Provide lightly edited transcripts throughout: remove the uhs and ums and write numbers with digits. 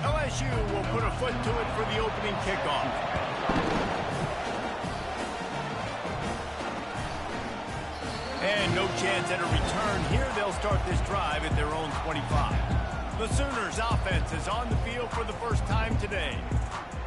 LSU will put a foot to it for the opening kickoff. And no chance at a return here. They'll start this drive at their own 25. The Sooners offense is on the field for the first time today.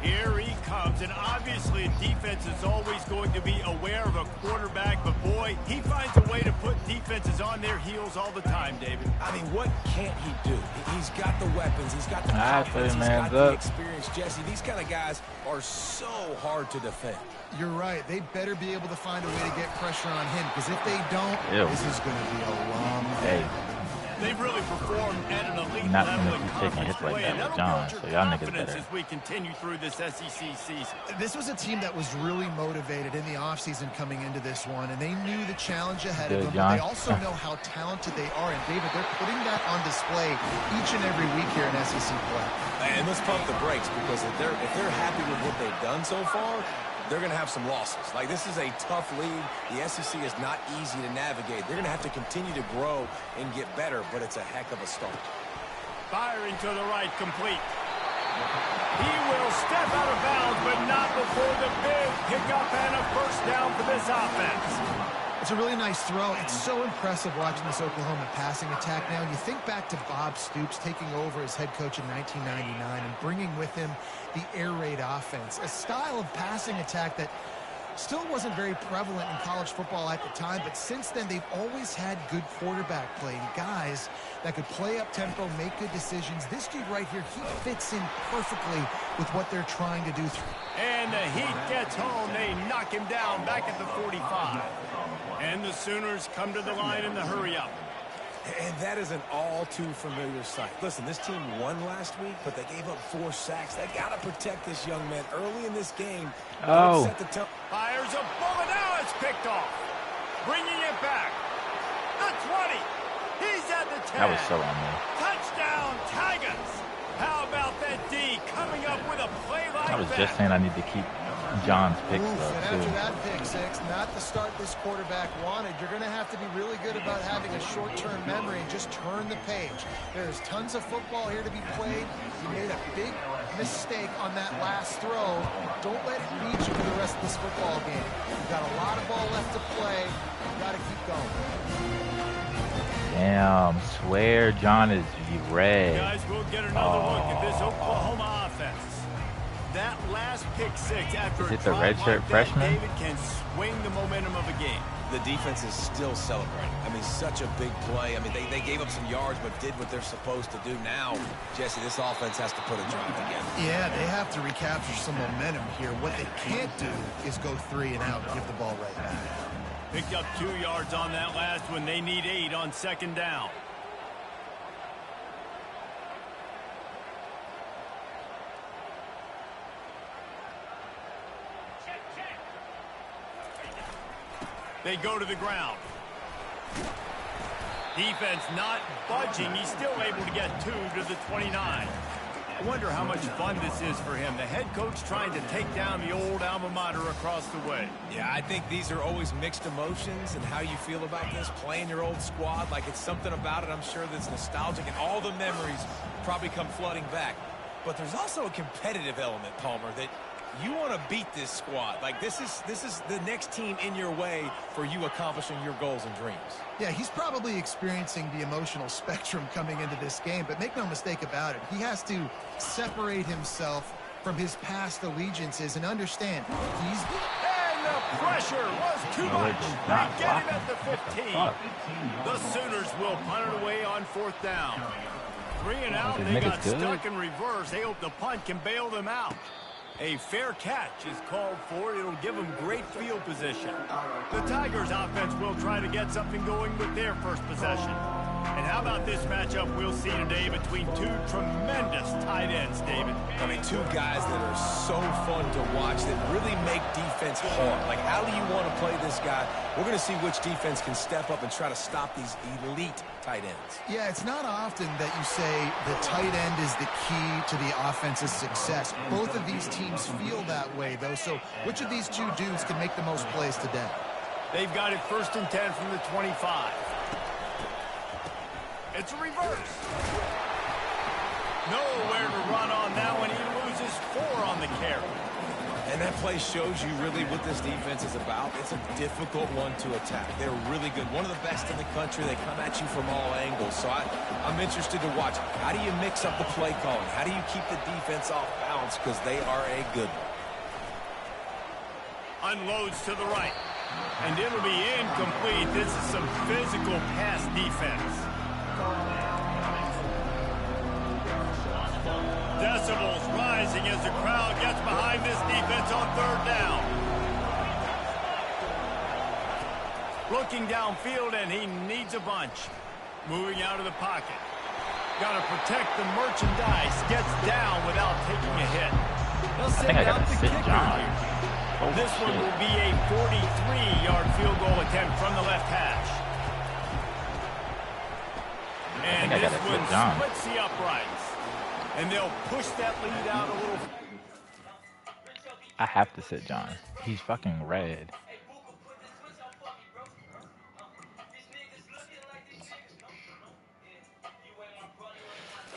Here he comes, and obviously defense is always going to be aware of a quarterback, but boy, he finds a way to put defenses on their heels all the time, David. I mean, what can't he do? He's got the weapons, he's got the confidence, he's got the experience. Jesse, these kind of guys are so hard to defend. You're right. They better be able to find a way to get pressure on him, because if they don't, this is going to be a long day. They've really performed at an elite Not level gonna in be taking hits like that with John, so y'all niggas better. as we continue through this SEC season. This was a team that was really motivated in the offseason coming into this one, and they knew the challenge ahead of them, but they also know how talented they are. And, David, they're putting that on display each and every week here in SEC play. And let's pump the brakes, because if they're happy with what they've done so far, they're going to have some losses. Like, this is a tough league. The SEC is not easy to navigate. They're going to have to continue to grow and get better, but it's a heck of a start. Firing to the right, complete. He will step out of bounds, but not before the big pickup and a first down for this offense. It's a really nice throw. It's so impressive watching this Oklahoma passing attack now. And you think back to Bob Stoops taking over as head coach in 1999 and bringing with him the air raid offense, a style of passing attack that still wasn't very prevalent in college football at the time, but since then they've always had good quarterback play, guys that could play up tempo, make good decisions. This dude right here, he fits in perfectly with what they're trying to do. And the heat gets home. They knock him down back at the 45. And the Sooners come to the line in the hurry-up. And that is an all-too-familiar sight. Listen, this team won last week, but they gave up 4 sacks. They got to protect this young man early in this game. Set the tone. Fires a bullet. Now it's picked off. Bringing it back. The 20. He's at the 10. That was so on there. Touchdown, Tigers. How about that D coming up with a play like that? I was just saying I need to keep John's picks And though, after too. that pick six, not the start this quarterback wanted. You're going to have to be really good about having a short-term memory and just turn the page. There's tons of football here to be played. You made a big mistake on that last throw. Don't let it beat you for the rest of this football game. You've got a lot of ball left to play. You've got to keep going. Damn, swear John is red. Guys, we'll get another look at this Oklahoma offense. That last pick six after Is it the redshirt freshman? David can swing the momentum of a game. The defense is still celebrating. I mean, such a big play. I mean, they gave up some yards, but did what they're supposed to do. Now, Jesse, this offense has to put a drive together. Yeah, they have to recapture some momentum here. What they can't do is go 3 and out and give the ball right back. Picked up 2 yards on that last one. They need 8 on second down. They go to the ground. Defense not budging. He's still able to get 2 to the 29. I wonder how much fun this is for him. The head coach trying to take down the old alma mater across the way. Yeah, I think these are always mixed emotions, and how you feel about this, playing your old squad, like it's something about it, I'm sure, that's nostalgic, and all the memories probably come flooding back. But there's also a competitive element, Palmer, that you want to beat this squad. Like, this is the next team in your way for you accomplishing your goals and dreams. Yeah, he's probably experiencing the emotional spectrum coming into this game, but make no mistake about it. He has to separate himself from his past allegiances and understand he's... And the pressure was too much. They get him at the 15. The Sooners will punt it away on 4th down. 3 and out. They got stuck in reverse. They hope the punt can bail them out. A fair catch is called for. It'll give them great field position. The Tigers offense will try to get something going with their first possession. And how about this matchup we'll see today between 2 tremendous tight ends, David? I mean, 2 guys that are so fun to watch, that really make defense hard. Like, how do you want to play this guy? We're going to see which defense can step up and try to stop these elite tight ends. Yeah, it's not often that you say the tight end is the key to the offense's success. Both of these teams feel that way, though. So which of these 2 dudes can make the most plays today? They've got it 1st and 10 from the 25. It's a reverse. Nowhere to run on that one. He loses 4 on the carry. And that play shows you really what this defense is about. It's a difficult one to attack. They're really good. One of the best in the country. They come at you from all angles. So I'm interested to watch. How do you mix up the play calling? How do you keep the defense off balance? Because they are a good one. Unloads to the right. And it'll be incomplete. This is some physical pass defense. Decibels rising as the crowd gets behind this defense on 3rd down. Looking downfield, and he needs a bunch. Moving out of the pocket. Got to protect the merchandise. Gets down without taking a hit. They'll send out the kicker here. This one will be a 43-yard field goal attempt from the left hash. And this one splits the uprights. And they'll push that lead out a little. I have to sit John. He's fucking red.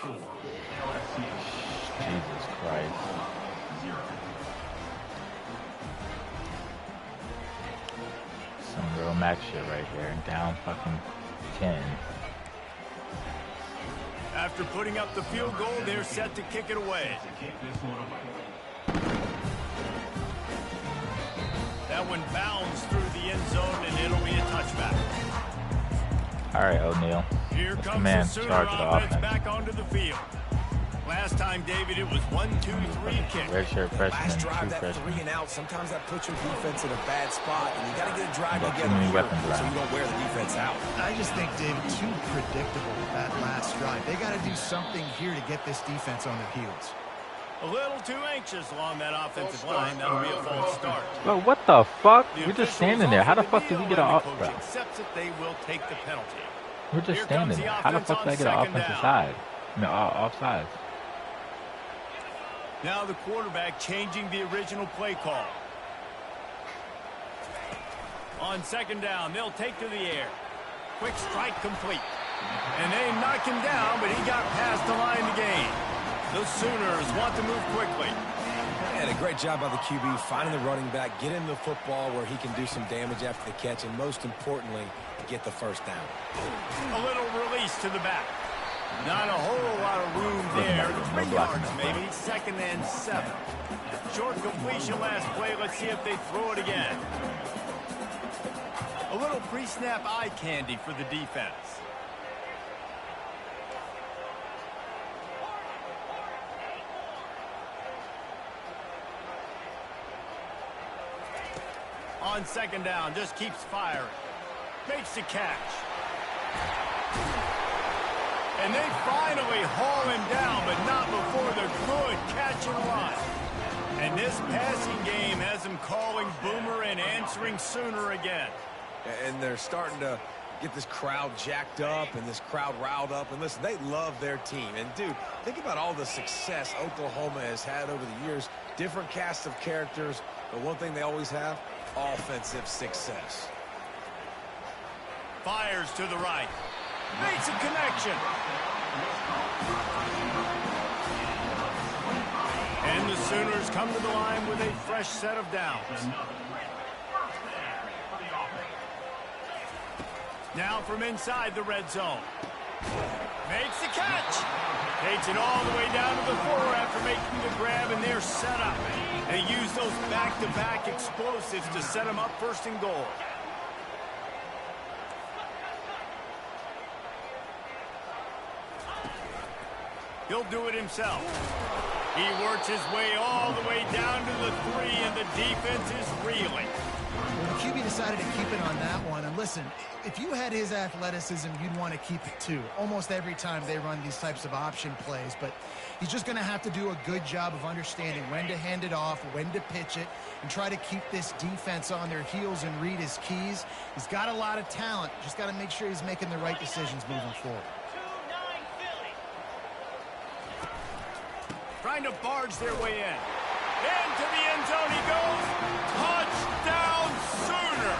Jesus Christ. Some real max shit right here. Down fucking 10. After putting up the field goal, they're set to kick it away. That one bounds through the end zone, and it'll be a touchback. All right, O'Neal. Here comes the Sooner offense back onto the field. Last time, David, it was 1-2-3 kick. Redshirt freshman, last drive, that 3 and out, sometimes that puts your defense in a bad spot, and you got to get a drive together so you don't wear the defense out. I just think, David, too predictable that last drive. They got to do something here to get this defense on their heels. A little too anxious along that offensive line. That'll be a false start. Bro, what the fuck? We're just standing there. How the fuck did we get an offensive? Accepts that they will take the penalty. We're just standing there. How the fuck did I get an offensive side? No, offside. Now the quarterback changing the original play call. On 2nd down, they'll take to the air. Quick strike complete. And they knock him down, but he got past the line to gain. The Sooners want to move quickly. And a great job by the QB finding the running back, get him the football where he can do some damage after the catch, and most importantly, get the 1st down. A little release to the back. Not a whole lot of room there. 3 yards maybe. 2nd and 7. Short completion last play. Let's see if they throw it again. A little pre-snap eye candy for the defense. On 2nd down, just keeps firing. Makes the catch. And they finally haul him down, but not before the good catch and run. And this passing game has them calling Boomer and answering Sooner again. And they're starting to get this crowd jacked up and this crowd riled up. And listen, they love their team. And, dude, think about all the success Oklahoma has had over the years. Different cast of characters, but one thing they always have, offensive success. Fires to the right. Makes a connection. And the Sooners come to the line with a fresh set of downs. Now from inside the red zone. Makes the catch. Takes it all the way down to the 4 after making the grab, and they're set up. They use those back-to-back explosives to set them up 1st and goal. He'll do it himself. He works his way all the way down to the 3, and the defense is reeling. Well, the QB decided to keep it on that one. And listen, if you had his athleticism, you'd want to keep it too. Almost every time they run these types of option plays. But he's just going to have to do a good job of understanding when to hand it off, when to pitch it, and try to keep this defense on their heels and read his keys. He's got a lot of talent. Just got to make sure he's making the right decisions moving forward. Trying to barge their way in. Into the end zone he goes. Touchdown, Sooner.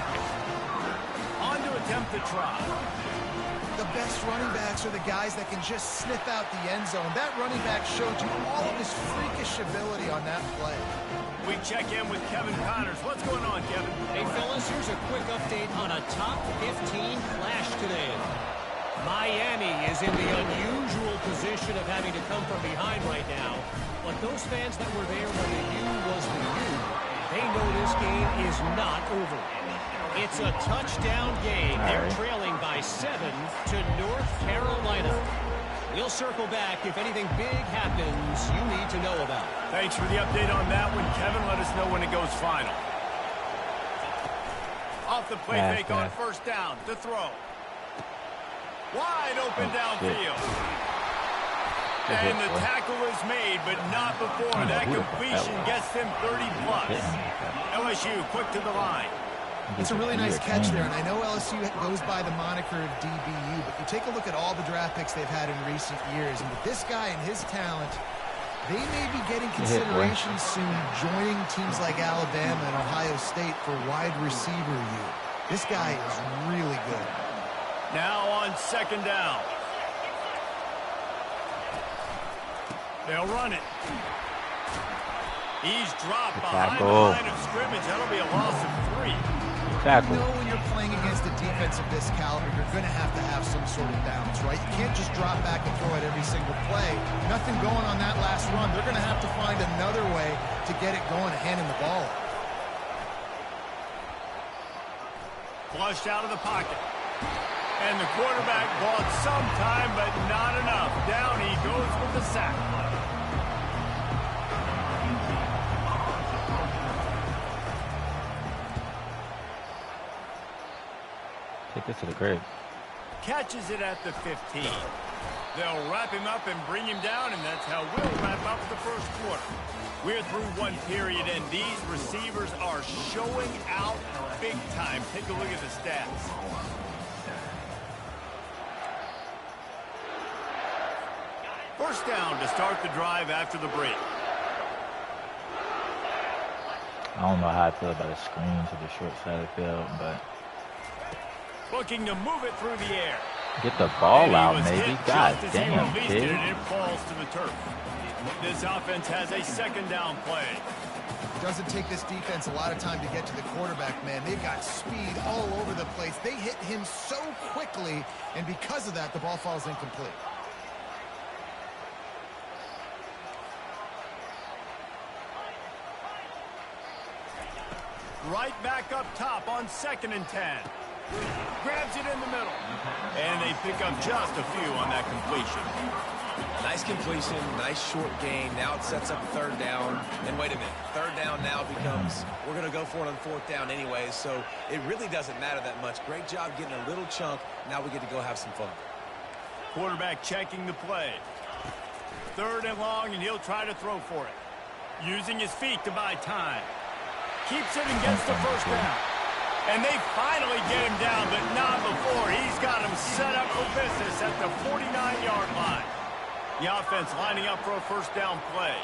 attempt to try. The best running backs are the guys that can just sniff out the end zone. That running back showed you all of his freakish ability on that play. We check in with Kevin Connors. What's going on, Kevin? Hey, fellas, here's a quick update on a top 15 flash today. Miami is in the unusual position of having to come from behind right now. But those fans that were there when the U was the U, they know this game is not over. It's a touchdown game. They're trailing by 7 to North Carolina. We'll circle back if anything big happens you need to know about. Thanks for the update on that one, Kevin. Let us know when it goes final. Off the play fake on first down to throw. Wide open downfield. And the tackle is made, but not before. That completion gets them 30+. LSU quick to the line. It's a really nice catch there, and I know LSU goes by the moniker of DBU, but you take a look at all the draft picks they've had in recent years, and with this guy and his talent, they may be getting consideration soon joining teams like Alabama and Ohio State for wide receiver U. This guy is really good. Now on second down. They'll run it. He's dropped behind the line of scrimmage. That'll be a loss of 3. You know when you're playing against a defense of this caliber, you're going to have some sort of balance, right? You can't just drop back and throw it every single play. Nothing going on that last run. They're going to have to find another way to get it going and handing the ball up. Flushed out of the pocket. And the quarterback bought some time, but not enough. Down he goes with the sack. Take this to the crib. Catches it at the 15. They'll wrap him up and bring him down, and that's how we'll wrap up the first quarter. We're through one period, and these receivers are showing out big time. Take a look at the stats. First down to start the drive after the break. I don't know how I feel about a screen to the short side of the field, but looking to move it through the air. Get the ball out, maybe. God damn, kid. And it falls to the turf. This offense has a second down play. It doesn't take this defense a lot of time to get to the quarterback, man. They've got speed all over the place. They hit him so quickly, and because of that, the ball falls incomplete. Right back up top on 2nd and 10. Grabs it in the middle. And they pick up just a few on that completion. Nice completion, nice short gain. Now it sets up 3rd down. And wait a minute, 3rd down now becomes, we're going to go for it on 4th down anyways, so it really doesn't matter that much. Great job getting a little chunk. Now we get to go have some fun. Quarterback checking the play. 3rd and long, and he'll try to throw for it. Using his feet to buy time. Keeps it and gets the first down. And they finally get him down, but not before. He's got him set up for business at the 49-yard line. The offense lining up for a first down play.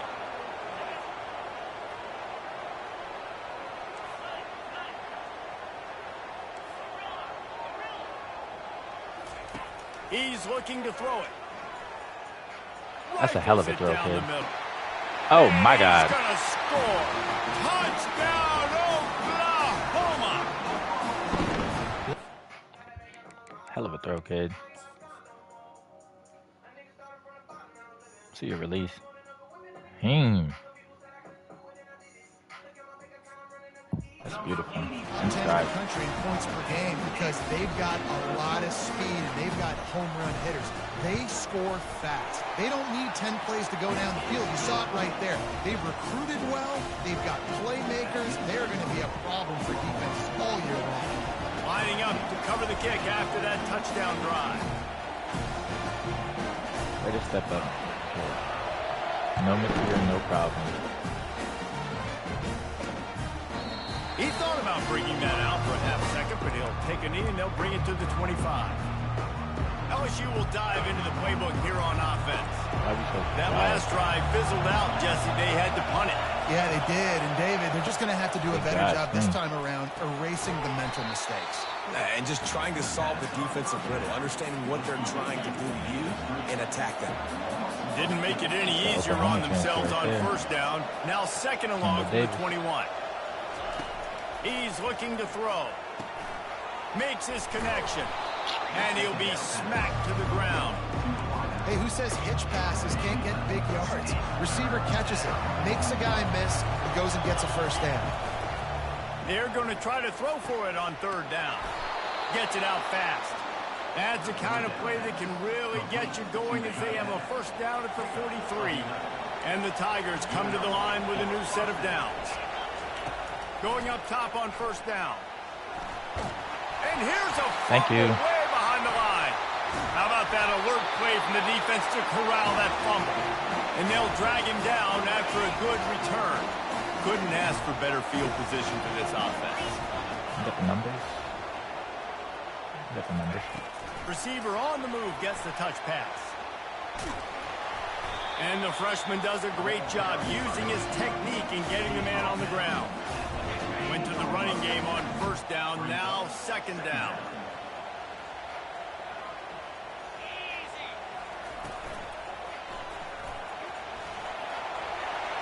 He's looking to throw it. That's a hell of a throw, kid. Oh, my God. He's going to score. Touchdown, Oklahoma. Hell of a throw, kid. See your release. That's beautiful. Inside country in points per game because they've got a lot of speed and they've got home run hitters. They score fast. They don't need 10 plays to go down the field. You saw it right there. They've recruited well. They've got playmakers. They're going to be a problem for defenses all year long. Lining up to cover the kick after that touchdown drive. Way to step up. No material, no problem. He thought about bringing that out for a half second, but he'll take a knee and they'll bring it to the 25. LSU will dive into the playbook here on offense. So that last drive fizzled out, Jesse. They had to punt it. Yeah, they did. And, David, they're just going to have to do a better job this time around erasing the mental mistakes. And just trying to solve the defensive riddle, understanding what they're trying to do to you and attack them. Didn't make it any easier on themselves on first down. Now second and long for the 21. He's looking to throw. Makes his connection. And he'll be smacked to the ground. Hey, who says hitch passes can't get big yards? Receiver catches it, makes a guy miss, and goes and gets a first down. They're going to try to throw for it on third down. Gets it out fast. That's the kind of play that can really get you going as they have a first down at the 43. And the Tigers come to the line with a new set of downs. Going up top on first down. And here's a fumble way behind the line. How about that alert play from the defense to corral that fumble? And they'll drag him down after a good return. Couldn't ask for better field position for this offense. Got the numbers. Got the numbers. Receiver on the move gets the touch pass. And the freshman does a great job using his technique and getting the man on the ground. Went to the running game on first down, now second down.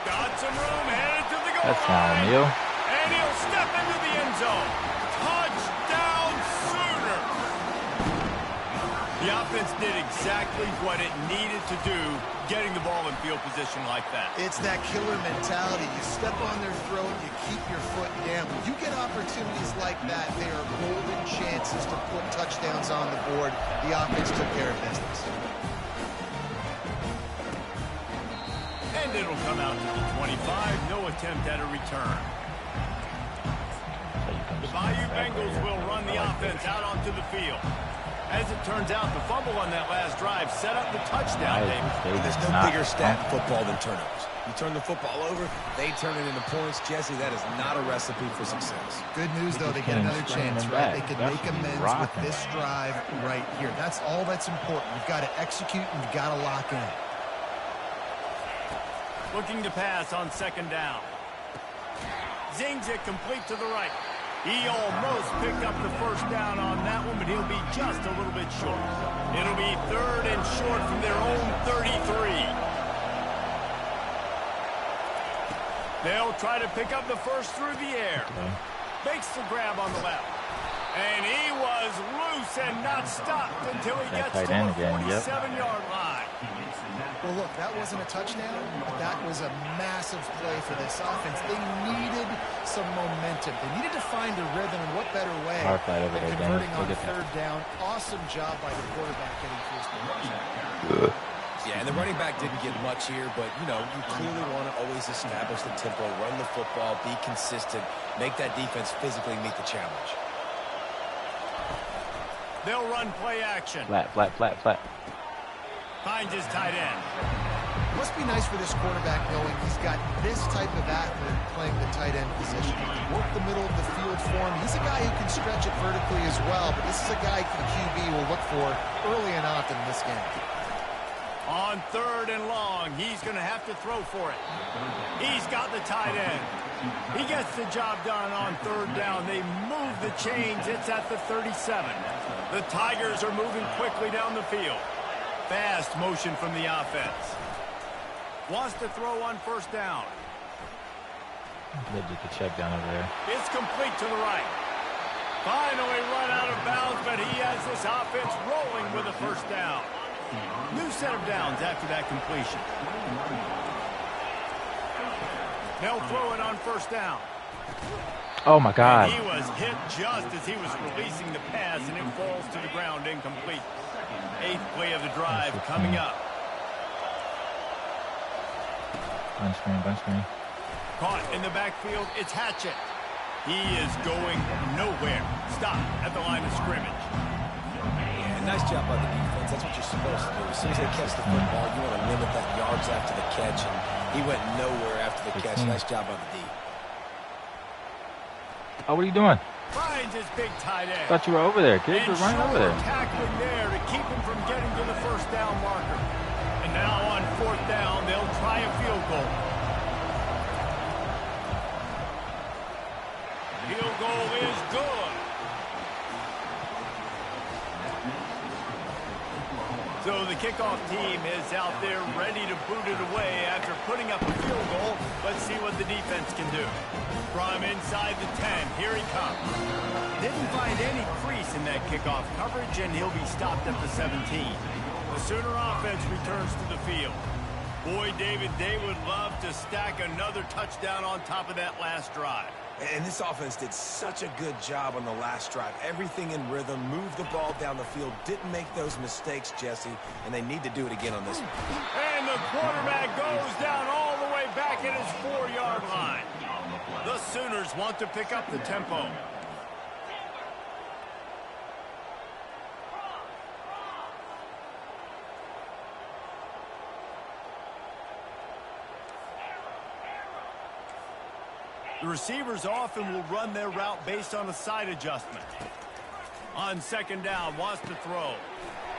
Got some room, headed to the goal line. And he'll step into the end zone. Touchdown Sooners! The offense did exactly what it needed to do, getting the ball in field position like that. It's that killer mentality. You step on their throat, you keep your foot down. When you get opportunities like that, they are golden chances to put touchdowns on the board. The offense took care of business. And it'll come out to the 25. No attempt at a return. The Bayou Bengals will run the offense out onto the field. As it turns out, the fumble on that last drive set up the touchdown, David. There's no bigger stat in football than turnovers. You turn the football over, they turn it into points. Jesse, that is not a recipe for success. Good news, though, they get another chance, right? They can make amends with this drive right here. That's all that's important. You've got to execute and you've got to lock in. Looking to pass on second down. Zings it complete to the right. He almost picked up the first down on that one, but he'll be just a little bit short. It'll be third and short from their own 33. They'll try to pick up the first through the air. Makes the grab on the left. And he was loose and not stopped until he gets to the 47-yard line. Well, look, that wasn't a touchdown, but that was a massive play for this offense. They needed some momentum. They needed to find a rhythm, and what better way than converting on third down. Awesome job by the quarterback getting through his position. Yeah, and the running back didn't get much here, but, you know, you clearly want to always establish the tempo, run the football, be consistent, make that defense physically meet the challenge. They'll run play action. Flat. Finds his tight end. Must be nice for this quarterback knowing he's got this type of athlete playing the tight end position. He can work the middle of the field for him. He's a guy who can stretch it vertically as well, but this is a guy the QB will look for early and often in this game. On third and long, he's going to have to throw for it. He's got the tight end. He gets the job done on third down. They move the chains. It's at the 37. The Tigers are moving quickly down the field. Fast motion from the offense. Wants to throw on first down. Get the check down over there. It's complete to the right. Finally run out of bounds, but he has this offense rolling with a first down. New set of downs after that completion. They'll throw it on first down. Oh, my God. And he was hit just as he was releasing the pass, and it falls to the ground incomplete. 8th play of the drive coming up. Bunch screen. Caught in the backfield, it's Hatchett. He is going nowhere. Stop at the line of scrimmage. Yeah, nice job by the defense. That's what you're supposed to do. As soon as they catch the football, you want to limit that yards after the catch, and he went nowhere after the catch. Nice job by the D. Oh, what are you doing? Finds his big tight end. Thought you were over there, kid. You're running over there. Tackling there to keep him from getting to the first down marker. And now on fourth down, they'll try a field goal. Field goal is good. So the kickoff team is out there ready to boot it away after putting up a field goal. Let's see what the defense can do. From inside the 10, here he comes. Didn't find any crease in that kickoff coverage, and he'll be stopped at the 17. The Sooner offense returns to the field. Boy, David, they would love to stack another touchdown on top of that last drive. And this offense did such a good job on the last drive. Everything in rhythm, moved the ball down the field, didn't make those mistakes, Jesse, and they need to do it again on this one. And the quarterback goes down all the way back at his 4-yard line. The Sooners want to pick up the tempo. The receivers often will run their route based on a side adjustment. On second down, wants to throw.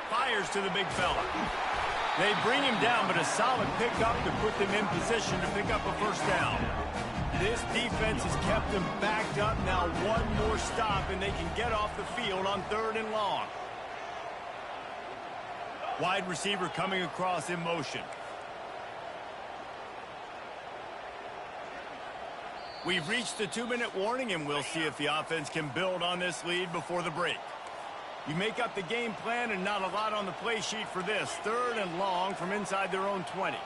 Fires to the big fella. They bring him down, but a solid pickup to put them in position to pick up a first down. This defense has kept them backed up. Now one more stop, and they can get off the field on third and long. Wide receiver coming across in motion. We've reached the 2-minute warning, and we'll see if the offense can build on this lead before the break. You make up the game plan, and not a lot on the play sheet for this. Third and long from inside their own 20.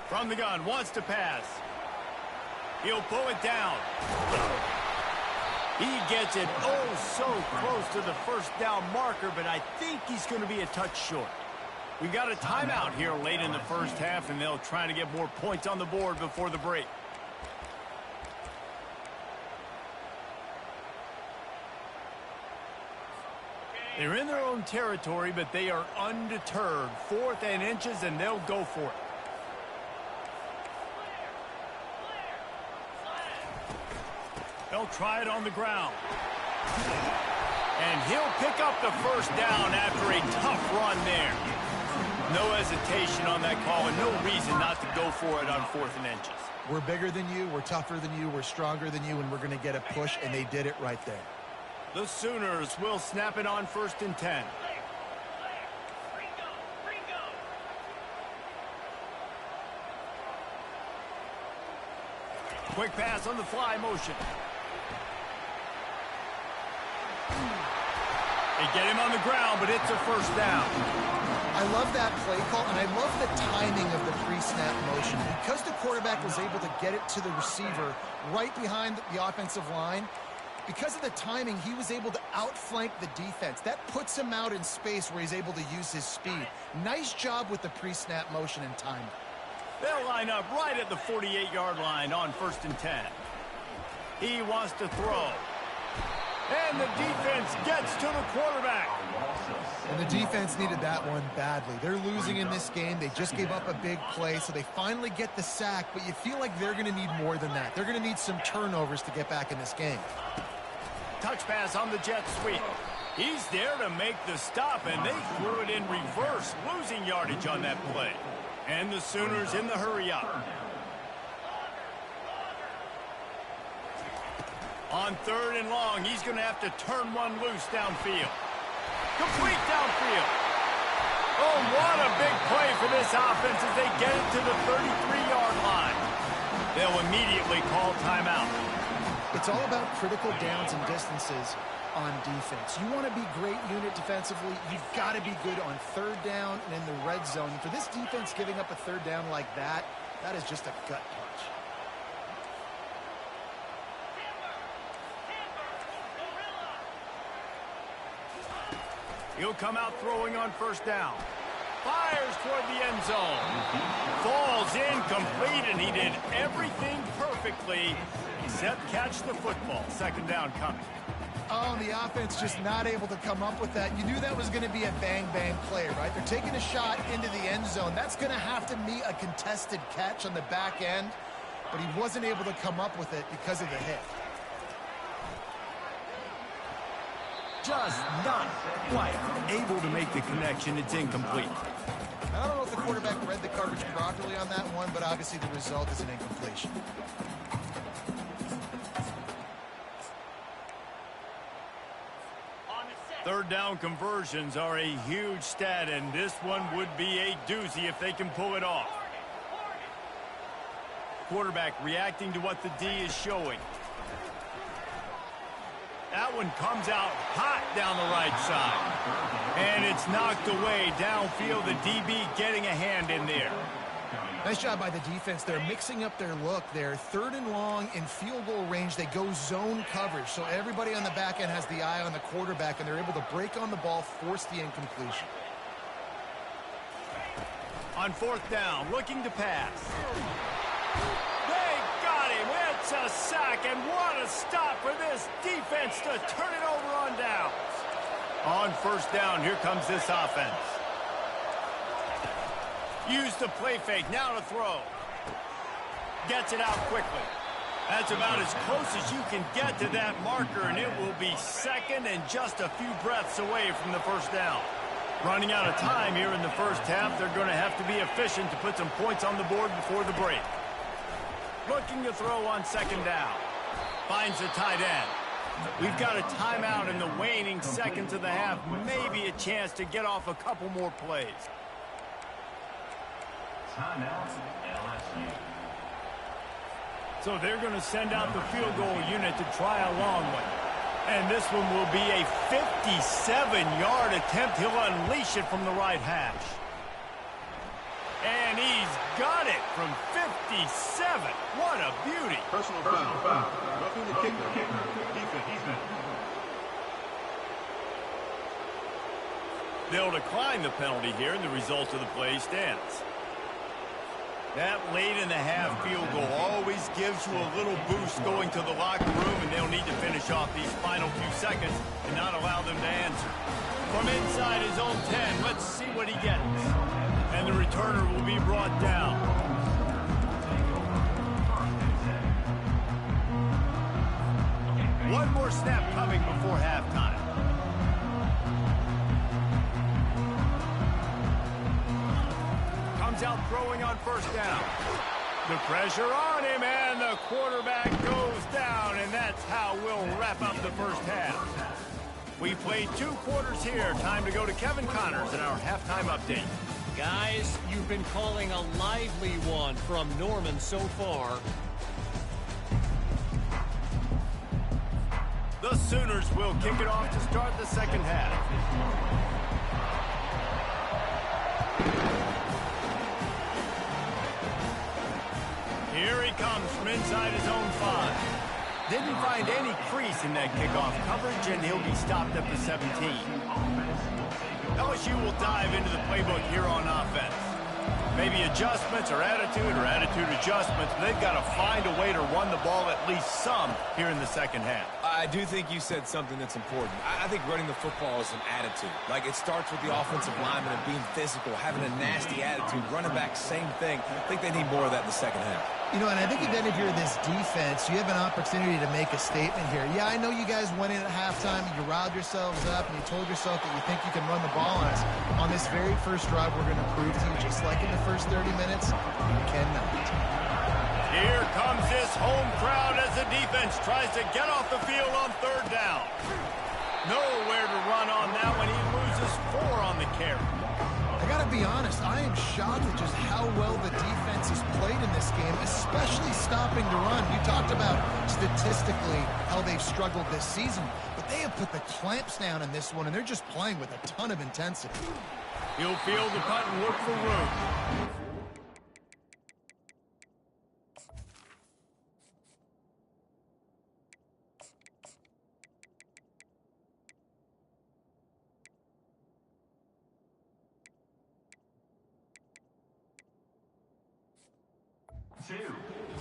From the gun, wants to pass. He'll pull it down. He gets it so close to the first down marker, but I think he's going to be a touch short. We've got a timeout here late in the first half, and they'll try to get more points on the board before the break. They're in their own territory, but they are undeterred. 4th and inches, and they'll go for it. They'll try it on the ground. And he'll pick up the first down after a tough run there. No hesitation on that call, and no reason not to go for it on 4th and inches. We're bigger than you, we're tougher than you, we're stronger than you, and we're going to get a push, and they did it right there. The Sooners will snap it on 1st and 10. Quick pass on the fly motion. They get him on the ground, but it's a first down. I love that play call, and I love the timing of the pre-snap motion. Because the quarterback was able to get it to the receiver right behind the offensive line, because of the timing, he was able to outflank the defense. That puts him out in space where he's able to use his speed. Nice job with the pre-snap motion and timing. They'll line up right at the 48-yard line on 1st and 10. He wants to throw. And the defense gets to the quarterback. And the defense needed that one badly. They're losing in this game. They just gave up a big play, so they finally get the sack, but you feel like they're going to need more than that. They're going to need some turnovers to get back in this game. Touch pass on the jet sweep. He's there to make the stop, and they threw it in reverse, losing yardage on that play. And the Sooners in the hurry-up. On 3rd and long, he's going to have to turn one loose downfield. Complete downfield. Oh, what a big play for this offense as they get it to the 33-yard line. They'll immediately call timeout. It's all about critical downs and distances on defense. You want to be great unit defensively, you've got to be good on 3rd down and in the red zone. For this defense giving up a 3rd down like that, that is just a gut punch. He'll come out throwing on 1st down. Fires toward the end zone. Falls incomplete, and he did everything perfectly except catch the football. 2nd down coming. Oh, and the offense just not able to come up with that. You knew that was going to be a bang-bang play, right? They're taking a shot into the end zone. That's going to have to be a contested catch on the back end, but he wasn't able to come up with it because of the hit. Just not quite able to make the connection. It's incomplete. I don't know if the quarterback read the coverage properly on that one, but obviously the result is an incompletion. Third down conversions are a huge stat, and this one would be a doozy if they can pull it off. Quarterback reacting to what the D is showing. That one comes out hot down the right side. And it's knocked away downfield. The DB getting a hand in there. Nice job by the defense. They're mixing up their look there. 3rd and long in field goal range. They go zone coverage. So everybody on the back end has the eye on the quarterback, and they're able to break on the ball, force the incompletion. On 4th down, looking to pass. They got him. It's a sack, and what a stop for this defense to turn it over on downs. On 1st down, here comes this offense. Use the play fake, now to throw. Gets it out quickly. That's about as close as you can get to that marker, and it will be 2nd and just a few breaths away from the 1st down. Running out of time here in the 1st half, they're going to have to be efficient to put some points on the board before the break. Looking to throw on 2nd down. Finds the tight end. We've got a timeout in the waning seconds of the half. Maybe a chance to get off a couple more plays. So they're going to send out the field goal unit to try a long one. And this one will be a 57-yard attempt. He'll unleash it from the right hash. And he's got it from 57. What a beauty. Personal foul. Roughing the kicker. Defense. They'll decline the penalty here, and the result of the play stands. That late in the half field goal always gives you a little boost going to the locker room, and they'll need to finish off these final few seconds and not allow them to answer. From inside his own 10, let's see what he gets. And the returner will be brought down. One more snap coming before halftime. Comes out throwing on 1st down. The pressure on him, and the quarterback goes down, and that's how we'll wrap up the 1st half. We played 2 quarters here. Time to go to Kevin Connors in our halftime update. Guys, you've been calling a lively one from Norman so far. The Sooners will kick it off to start the 2nd half. Here he comes from inside his own 5. Didn't find any crease in that kickoff coverage, and he'll be stopped at the 17. LSU will dive into the playbook here on offense. Maybe adjustments or attitude adjustments, but they've got to find a way to run the ball at least some here in the 2nd half. I do think you said something that's important. I think running the football is an attitude. Like, it starts with the offensive lineman and being physical, having a nasty attitude. Running back, same thing. I think they need more of that in the 2nd half. You know, and I think then if you're this defense, you have an opportunity to make a statement here. Yeah, I know you guys went in at halftime, and you riled yourselves up, and you told yourself that you think you can run the ball on us. On this very first drive, we're going to prove to you, just like in the first 30 minutes, you cannot. Here comes this home crowd as the defense tries to get off the field on 3rd down. Nowhere to run on that one. He loses 4 on the carry. I got to be honest, I am shocked at just how well the defense has played in this game, especially stopping the run. You talked about statistically how they've struggled this season, but they have put the clamps down in this one, and they're just playing with a ton of intensity. He'll field the punt and look for Rouge.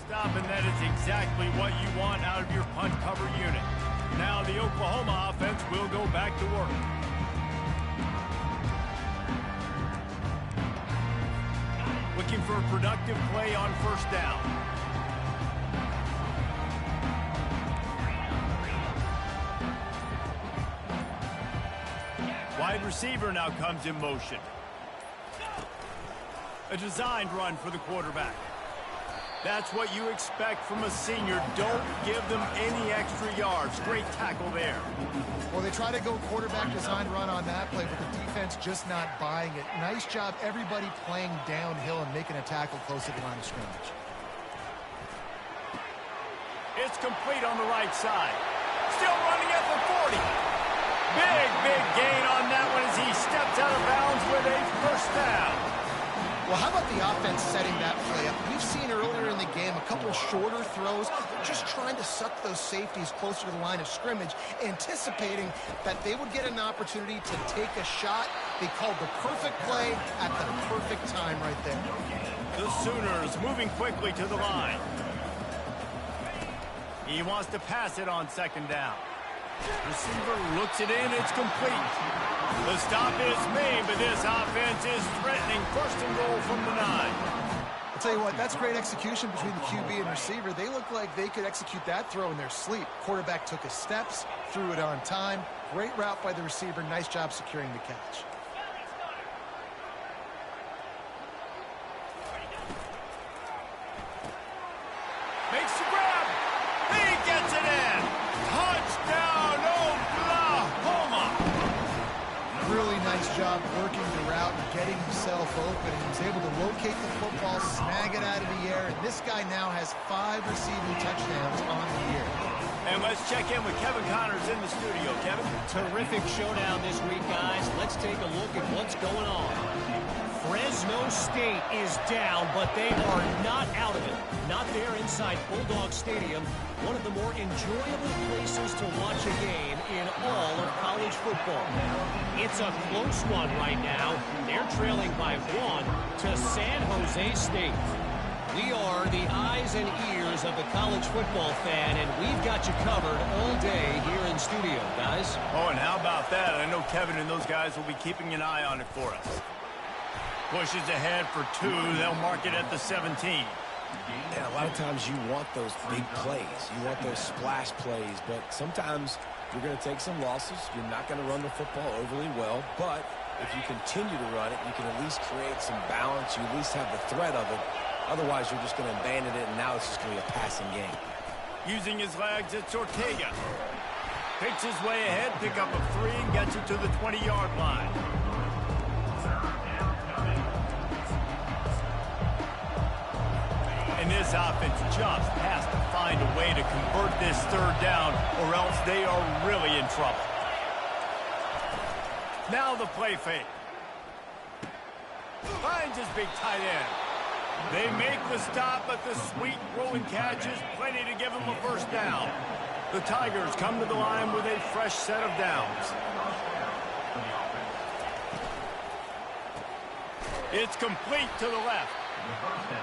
Stop, and that is exactly what you want out of your punt cover unit. Now the Oklahoma offense will go back to work. Looking for a productive play on first down. Wide receiver now comes in motion. A designed run for the quarterback. That's what you expect from a senior. Don't give them any extra yards. Great tackle there. Well, they try to go quarterback design run on that play, but the defense just not buying it. Nice job, everybody playing downhill and making a tackle close to the line of scrimmage. It's complete on the right side. Still running at the 40. Big gain on that one as he steps out of bounds with a first down. Well, how about the offense setting that play up? We've seen earlier in the game a couple of shorter throws. They're just trying to suck those safeties closer to the line of scrimmage, anticipating that they would get an opportunity to take a shot. They called the perfect play at the perfect time right there. The Sooners moving quickly to the line. He wants to pass it on second down. Receiver looks it in. It's complete. The stop is made, but this offense is threatening first and goal from the 9. I'll tell you what, that's great execution between the QB and receiver. They look like they could execute that throw in their sleep. Quarterback took his steps, threw it on time. Great route by the receiver. Nice job securing the catch. Makes the grab. He gets it in. Touchdown, Oklahoma. Really nice job working the route and getting himself open. He was able to locate the football, snag it out of the air, and this guy now has 5 receiving touchdowns on the year. And let's check in with Kevin Connors in the studio. Kevin? Terrific showdown this week, guys. Let's take a look at what's going on. Fresno State is down, but they are not out of it. Not there inside Bulldog Stadium, one of the more enjoyable places to watch a game in all of college football. It's a close one right now. They're trailing by 1 to San Jose State. We are the eyes and ears of the college football fan, and we've got you covered all day here in studio, guys. Oh, and how about that? I know Kevin and those guys will be keeping an eye on it for us. Pushes ahead for 2. They'll mark it at the 17. And a lot of times you want those big plays. You want those splash plays. But sometimes you're going to take some losses. You're not going to run the football overly well. But if you continue to run it, you can at least create some balance. You at least have the threat of it. Otherwise, you're just going to abandon it, and now it's just going to be a passing game. Using his legs, it's Ortega. Picks his way ahead, pick up a 3, and gets it to the 20-yard line. And this offense just has to find a way to convert this third down, or else they are really in trouble. Now the play fake. Finds his big tight end. They make the stop, but the sweet rolling catch is plenty to give him a first down. The Tigers come to the line with a fresh set of downs. It's complete to the left.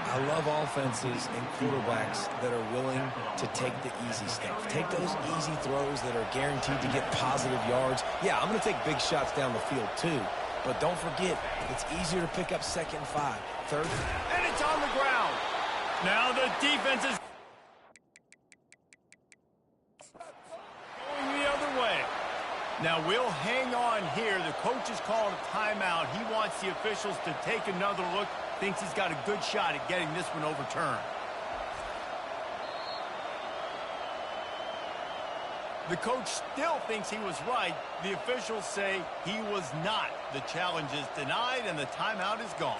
I love offenses and quarterbacks that are willing to take the easy stuff. Take those easy throws that are guaranteed to get positive yards. Yeah, I'm going to take big shots down the field too. But don't forget, it's easier to pick up 2nd and 5. 3rd. And it's on the ground. Now the defense is going the other way. Now we'll hang on here. The coach has called a timeout. He wants the officials to take another look. Thinks he's got a good shot at getting this one overturned. The coach still thinks he was right. The officials say he was not. The challenge is denied, and the timeout is gone.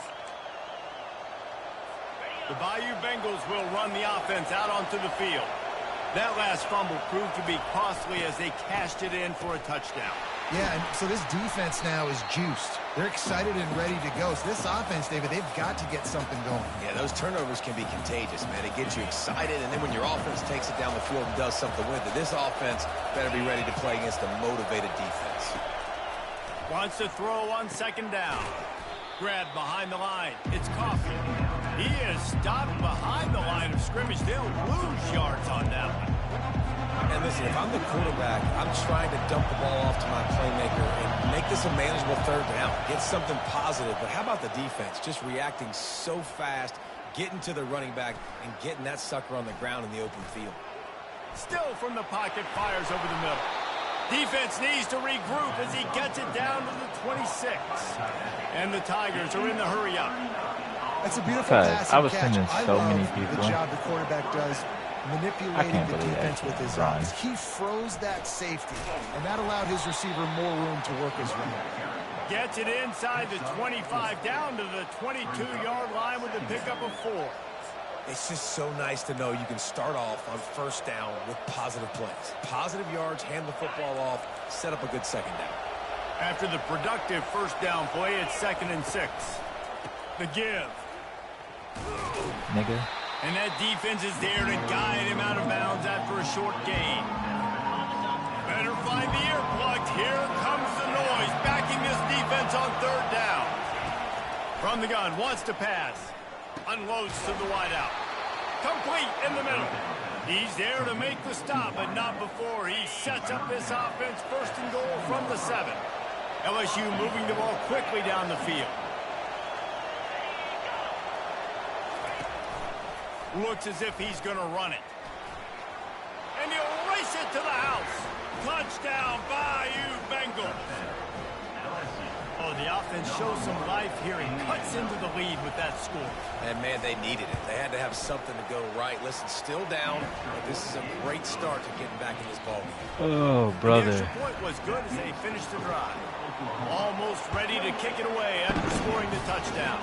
The Bayou Bengals will run the offense out onto the field. That last fumble proved to be costly as they cashed it in for a touchdown. Yeah, and so this defense now is juiced. They're excited and ready to go. So this offense, David, they've got to get something going. Yeah, those turnovers can be contagious, man. It gets you excited, and then when your offense takes it down the field and does something with it, this offense better be ready to play against a motivated defense. Wants to throw on second down. Grabbed behind the line. It's Coffee. He is stopped behind the line of scrimmage. They'll lose yards on that one. And listen, if I'm the quarterback, I'm trying to dump the ball off to my playmaker and make this a manageable third down. Get something positive. But how about the defense? Just reacting so fast, getting to the running back, and getting that sucker on the ground in the open field. Still from the pocket, fires over the middle. Defense needs to regroup as he gets it down to the 26. And the Tigers are in the hurry-up. That's a beautiful pass. I was sending so many the people. job the quarterback does manipulating the defense with his eyes. He froze that safety, and that allowed his receiver more room to work his way. Gets it inside the 25, down to the 22-yard line with a pickup of 4. It's just so nice to know you can start off on first down with positive plays. Positive yards, hand the football off, set up a good second down. After the productive first down play, it's 2nd and 6. The give. Nigga. And that defense is there to guide him out of bounds after a short gain. Better find the earplugs. Here comes the noise, backing this defense on 3rd down. From the gun, wants to pass. Unloads to the wideout. Complete in the middle. He's there to make the stop, but not before he sets up this offense. 1st and goal from the 7. LSU moving the ball quickly down the field. Looks as if he's going to run it. And he'll race it to the house. Touchdown, Bayou Bengals. Oh, the offense shows some life here and cuts into the lead with that score. And, man, they needed it. They had to have something to go right. Listen, still down, but this is a great start to getting back in this ballgame. Oh, brother. The extra point was good as they finished the drive. Almost ready to kick it away after scoring the touchdown.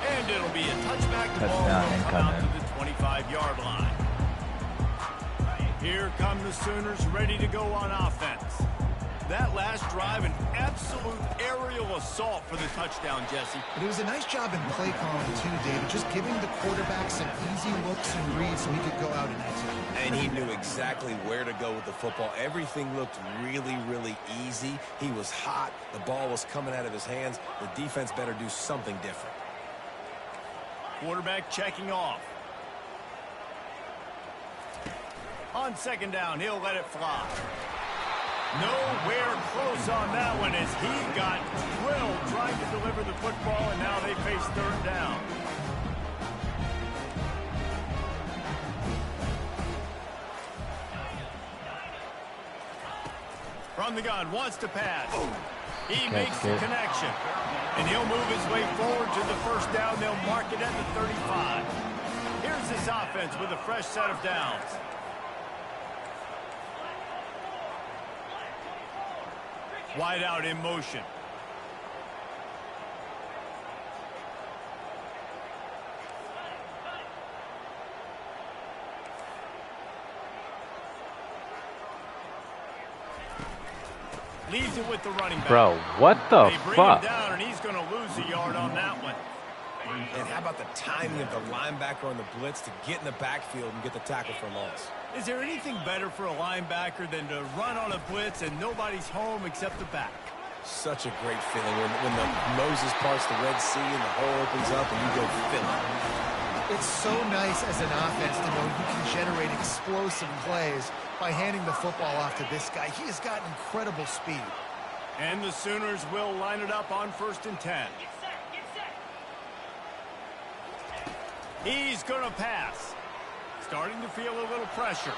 And it'll be a touchback. The ball will come out to the 25-yard line. Here come the Sooners ready to go on offense. That last drive, an absolute aerial assault for the touchdown, Jesse. But it was a nice job in play calling, too, David, just giving the quarterback some easy looks and reads so he could go out and execute. And he knew exactly where to go with the football. Everything looked really, really easy. He was hot. The ball was coming out of his hands. The defense better do something different. Quarterback checking off. On 2nd down, he'll let it fly. Nowhere close on that one as he got drilled trying to deliver the football, and now they face 3rd down. From the gun, wants to pass. He makes the connection. And he'll move his way forward to the 1st down. They'll mark it at the 35. Here's this offense with a fresh set of downs. Wide out in motion. Leaves it with the running back. Bro, what the fuck? They bring him down, and he's going to lose a yard on that one. And how about the timing of the linebacker on the blitz to get in the backfield and get the tackle for loss? Is there anything better for a linebacker than to run on a blitz and nobody's home except the back? Such a great feeling when the Moses parts the Red Sea and the hole opens up and you go fill it. It's so nice as an offense to know you can generate explosive plays by handing the football off to this guy. He has got incredible speed. And the Sooners will line it up on 1st and 10. He's going to pass. Starting to feel a little pressure.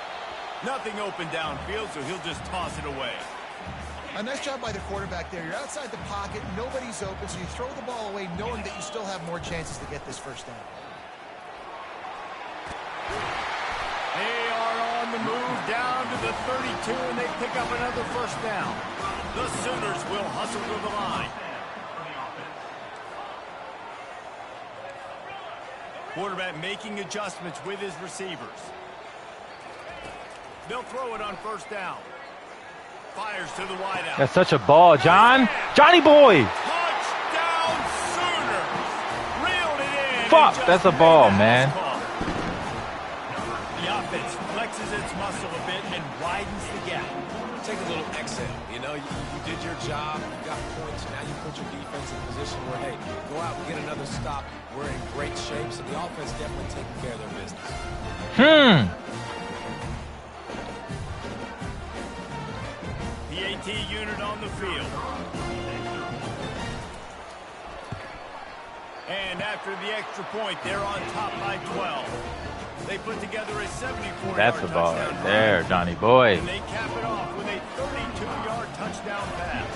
Nothing open downfield, so he'll just toss it away. A nice job by the quarterback there. You're outside the pocket, nobody's open, so you throw the ball away knowing that you still have more chances to get this 1st down. They are on the move down to the 32, and they pick up another 1st down. The Sooners will hustle to the line. Quarterback making adjustments with his receivers. They'll throw it on 1st down. Fires to the wideout. That's such a ball, John. Johnny boy. Touchdown Sooners. Reeled it in. Fuck, that's a ball, man. The offense flexes its muscle a bit and widens the gap. take a little exhale. You know, you did your job, you got points, now you put your defense in a position where, hey, go out and get another stop. We're in great shape, so the offense definitely taking care of their business. PAT unit on the field. And after the extra point, they're on top by 12. They put together a 74-yard That's the ball touchdown right there, Johnny boy. And they cap it off with a 32-yard touchdown pass.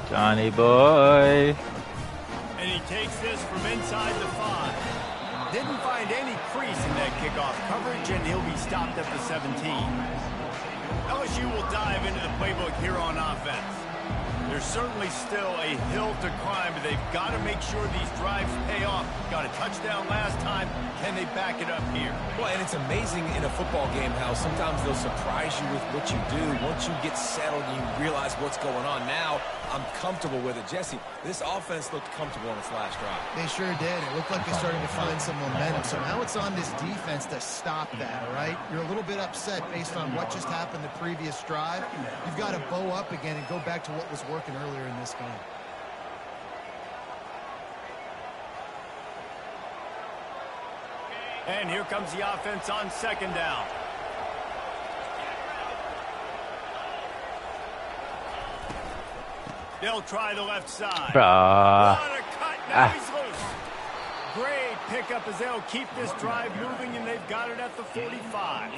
Johnny boy. And he takes this from inside the 5. Didn't find any crease in that kickoff coverage, and he'll be stopped at the 17. LSU will dive into the playbook here on offense. There's certainly still a hill to climb, but they've got to make sure these drives pay off. Got a touchdown last time. Can they back it up here? Well, and it's amazing in a football game how sometimes they'll surprise you with what you do. Once you get settled and you realize what's going on now, I'm comfortable with it. Jesse, this offense looked comfortable on its last drive. They sure did. It looked like they started to find some momentum. So now it's on this defense to stop that, right? You're a little bit upset based on what just happened the previous drive. You've got to bow up again and go back to what was working earlier in this game. And here comes the offense on second down. They'll try the left side. What a cut. Now he's loose. Great pickup as they'll keep this drive moving, and they've got it at the 45.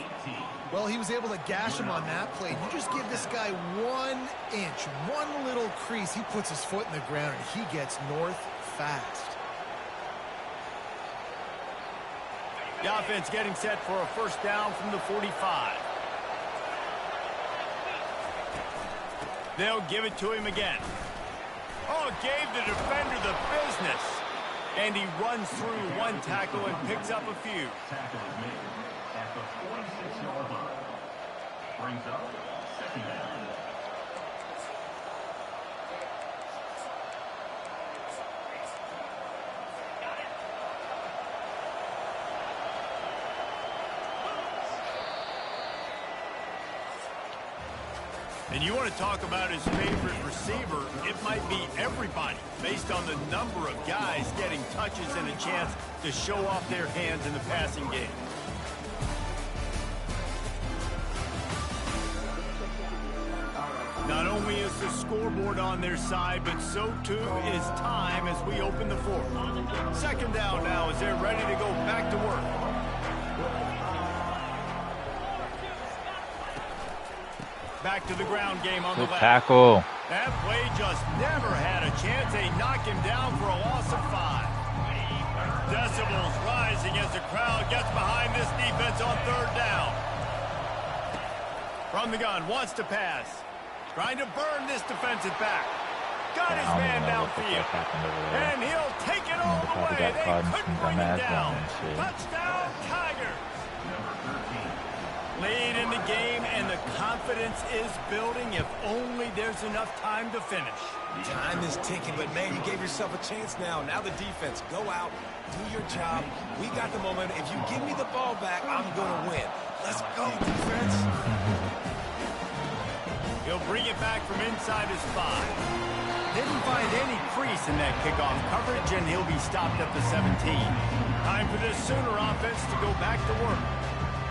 Well, he was able to gash him on that play. You just give this guy 1 inch, one little crease. He puts his foot in the ground, and he gets north fast. The offense getting set for a first down from the 45. They'll give it to him again. Oh, gave the defender the business. And he runs through one tackle and picks up a few. Tackle is made at the 46-yard line. Brings up second down. And you want to talk about his favorite receiver, it might be everybody, based on the number of guys getting touches and a chance to show off their hands in the passing game. Not only is the scoreboard on their side, but so too is time as we open the fourth. Second down now as they're ready to go back to work. Back to the ground game on the left. Tackle. That play just never had a chance. They knock him down for a loss of 5. Decibels rising as the crowd gets behind this defense on third down. From the gun, wants to pass. Trying to burn this defensive back. Got his man downfield. And he'll take it all the way. They couldn't bring him down. Touchdown, Tigers. Lead in the game, and the confidence is building if only there's enough time to finish. Time is ticking, but, man, you gave yourself a chance now. Now the defense, go out, do your job. We got the momentum. If you give me the ball back, I'm going to win. Let's go, defense. He'll bring it back from inside his 5. Didn't find any crease in that kickoff coverage, and he'll be stopped at the 17. Time for this Sooner offense to go back to work.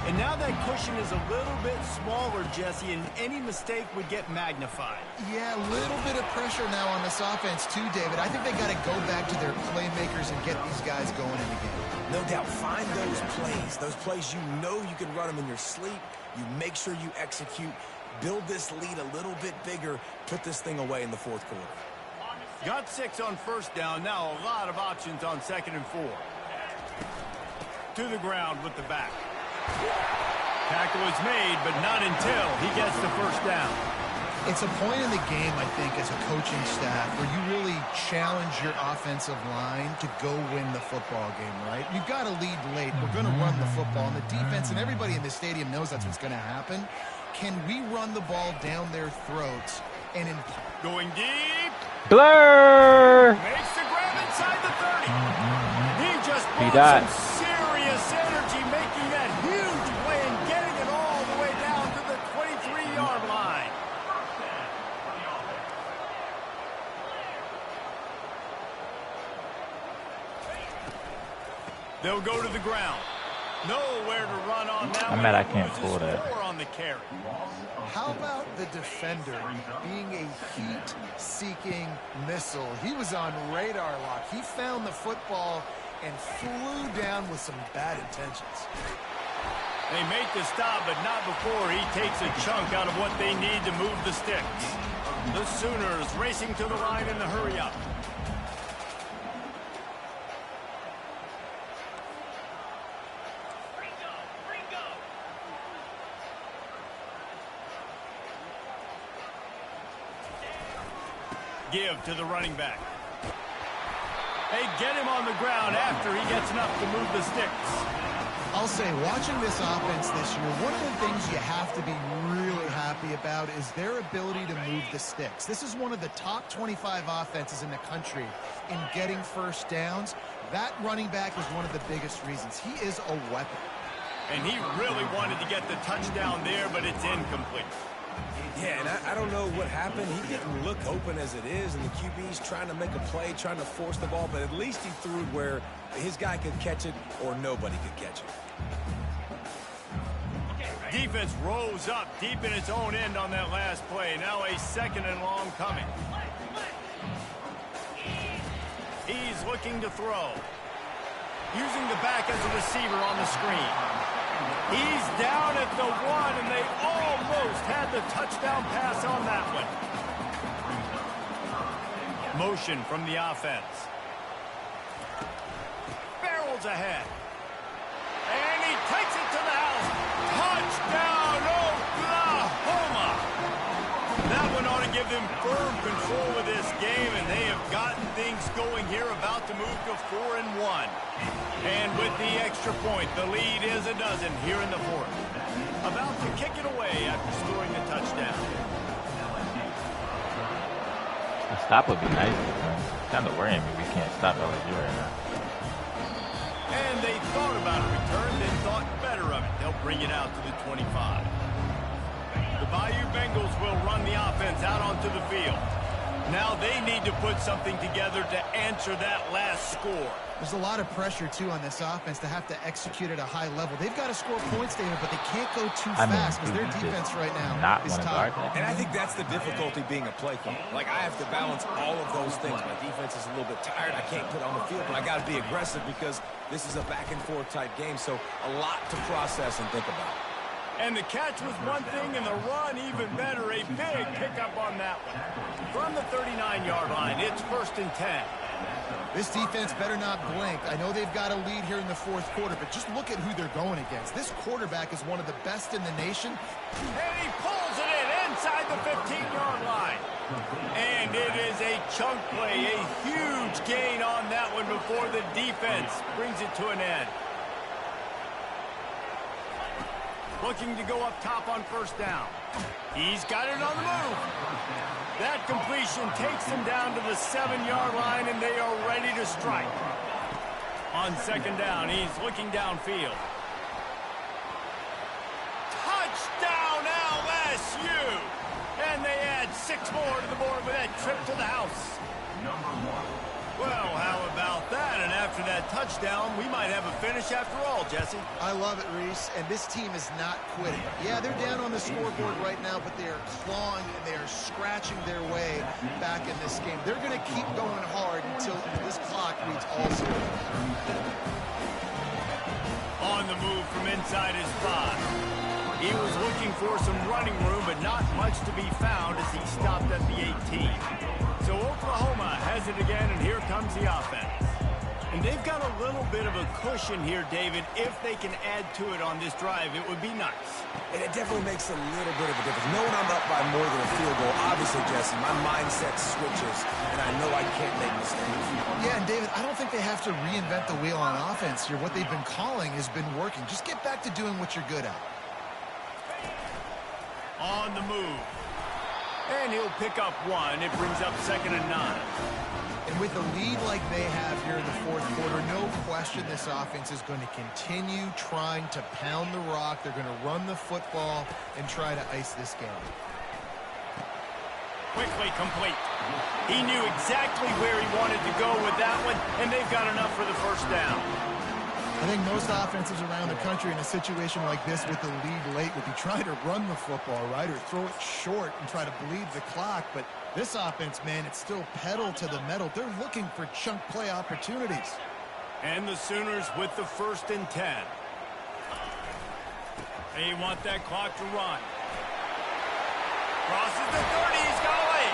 And now that cushion is a little bit smaller, Jesse, and any mistake would get magnified. Yeah, a little bit of pressure now on this offense too, David. I think they got to go back to their playmakers and get these guys going in the game. No doubt. Find those plays you know you can run them in your sleep. You make sure you execute. Build this lead a little bit bigger. Put this thing away in the fourth quarter. Got 6 on first down. Now a lot of options on second and 4. To the ground with the back. Tackle is made, but not until he gets the first down. It's a point in the game, I think, as a coaching staff where you really challenge your offensive line to go win the football game, right? You've got to lead late. We're going to run the football, and the defense and everybody in the stadium knows that's what's going to happen. Can we run the ball down their throats? And in going deep. Blur! Makes the grab inside the 30. He just brought some serious They'll go to the ground. Nowhere to run on that. I'm mad I can't pull that. On the carry. How about the defender being a heat-seeking missile? He was on radar lock. He found the football and flew down with some bad intentions. They make the stop, but not before he takes a chunk out of what they need to move the sticks. The Sooners racing to the line in the hurry-up. Give to the running back. They get him on the ground after he gets enough to move the sticks. I'll say, watching this offense this year, one of the things you have to be really happy about is their ability to move the sticks. This is one of the top 25 offenses in the country in getting first downs. That running back is one of the biggest reasons. He is a weapon. And he really wanted to get the touchdown there, but it's incomplete. Yeah, and I don't know what happened. He didn't look open as it is, and the QB's trying to make a play, trying to force the ball, but at least he threw it where his guy could catch it or nobody could catch it. Defense rose up deep in its own end on that last play. Now a 2nd and long coming. He's looking to throw. Using the back as a receiver on the screen. He's down at the 1, and they almost had the touchdown pass on that one. Motion from the offense. Barrels ahead. And he takes it to the house. Touchdown, Oklahoma! That one ought to give them firm control of this game, and they have gotten things going here, about to move to 4-1. And with the extra point, the lead is a dozen here in the 4th. About to kick it away after scoring the touchdown. A stop would be nice. It's kind of worrying me. We can't stop LSU right now. And they thought about a return, then thought better of it. They'll bring it out to the 25. The Bayou Bengals will run the offense out onto the field. Now they need to put something together to answer that last score. There's a lot of pressure, too, on this offense to have to execute at a high level. They've got to score points, David, but they can't go too fast because their defense right now is top. And I think that's the difficulty being a play caller. Like, I have to balance all of those things. My defense is a little bit tired. I can't put on the field, but I got to be aggressive because this is a back-and-forth type game, so a lot to process and think about. And the catch was one thing, and the run even better. A big pickup on that one. From the 39-yard line, it's 1st and 10. This defense better not blink. I know they've got a lead here in the 4th quarter, but just look at who they're going against. This quarterback is one of the best in the nation. And he pulls it in inside the 15-yard line. And it is a chunk play, a huge gain on that one before the defense brings it to an end. Looking to go up top on 1st down. He's got it on the move. That completion takes him down to the 7-yard line, and they are ready to strike. On 2nd down, he's looking downfield. Touchdown, LSU! And they add 6 more to the board with that trip to the house. Well, how about that? And after that touchdown, we might have a finish after all, Jesse. I love it, Reese, and this team is not quitting. Yeah, they're down on the scoreboard right now, but they are clawing and they are scratching their way back in this game. They're going to keep going hard until this clock reads all 0. On the move from inside his 5. He was looking for some running room, but not much to be found as he stopped at the 18. So Oklahoma has it again, and here comes the offense. And they've got a little bit of a cushion here, David. If they can add to it on this drive, it would be nice. And it definitely makes a little bit of a difference. Knowing I'm up by more than a field goal, obviously, Jesse, my mindset switches, and I know I can't make mistakes. Yeah, and David, I don't think they have to reinvent the wheel on offense here. What they've been calling has been working. Just get back to doing what you're good at. On the move. And he'll pick up 1. It brings up 2nd and 9. And with a lead like they have here in the 4th quarter, no question this offense is going to continue trying to pound the rock. They're going to run the football and try to ice this game. Quickly complete. He knew exactly where he wanted to go with that one, and they've got enough for the 1st down. I think most offenses around the country in a situation like this with the lead late would be trying to run the football, right, or throw it short and try to bleed the clock. But this offense, man, it's still pedal to the metal. They're looking for chunk play opportunities. And the Sooners with the 1st and 10. They want that clock to run. Crosses the 30, he's got away.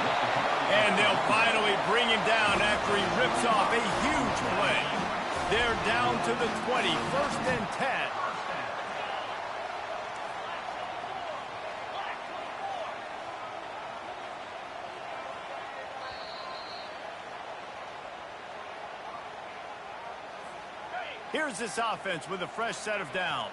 And they'll finally bring him down after he rips off a huge play. They're down to the 20, 1st and 10. Here's this offense with a fresh set of downs.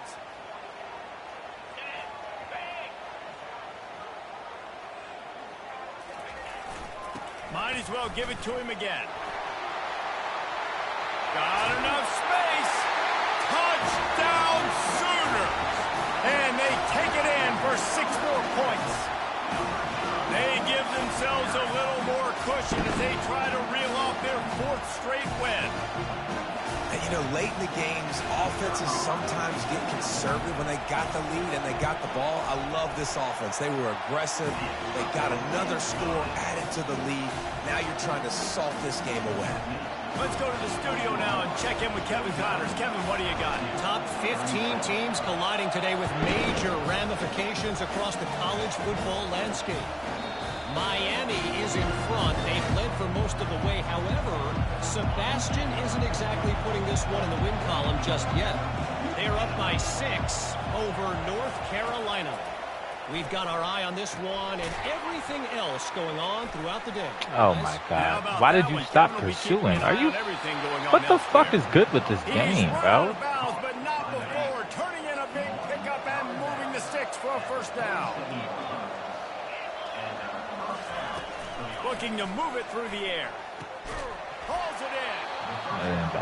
Might as well give it to him again. Got enough space. Touchdown Sooners. And they take it in for 6 more points. They give themselves a little more cushion as they try to reel off their 4th straight win. And, you know, late in the games, offenses sometimes get conservative when they got the lead and they got the ball. I love this offense. They were aggressive. They got another score added to the lead. Now you're trying to salt this game away. Let's go to the studio now and check in with Kevin Connors. Kevin, what do you got? Top 15 teams colliding today with major ramifications across the college football landscape. Miami is in front. They've led for most of the way. However, Sebastian isn't exactly putting this one in the win column just yet. They're up by 6 over North Carolina. We've got our eye on this one and everything else going on throughout the day. Oh my God. Why did you stop pursuing? Are you... What the fuck is good with this game, bro? But not before turning in a big pickup and moving the sticks for a 1st down. Looking to move it through the air. Hauls it in.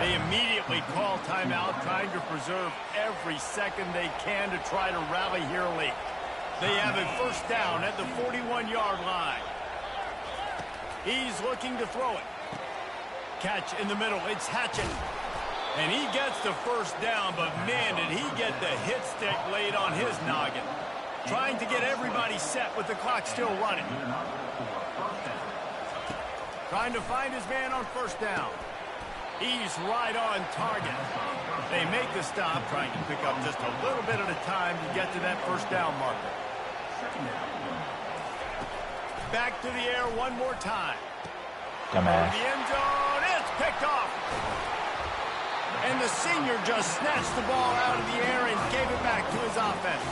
They immediately call timeout, trying to preserve every second they can to try to rally here late. They have a 1st down at the 41-yard line. He's looking to throw it. Catch in the middle. It's Hatchett. And he gets the 1st down, but man, did he get the hit stick laid on his noggin. Trying to get everybody set with the clock still running. Trying to find his man on 1st down. He's right on target. They make the stop, trying to pick up just a little bit at a time to get to that 1st down marker. Back to the air one more time. Dumbass. The end zone, it's picked off. And the senior just snatched the ball out of the air and gave it back to his offense.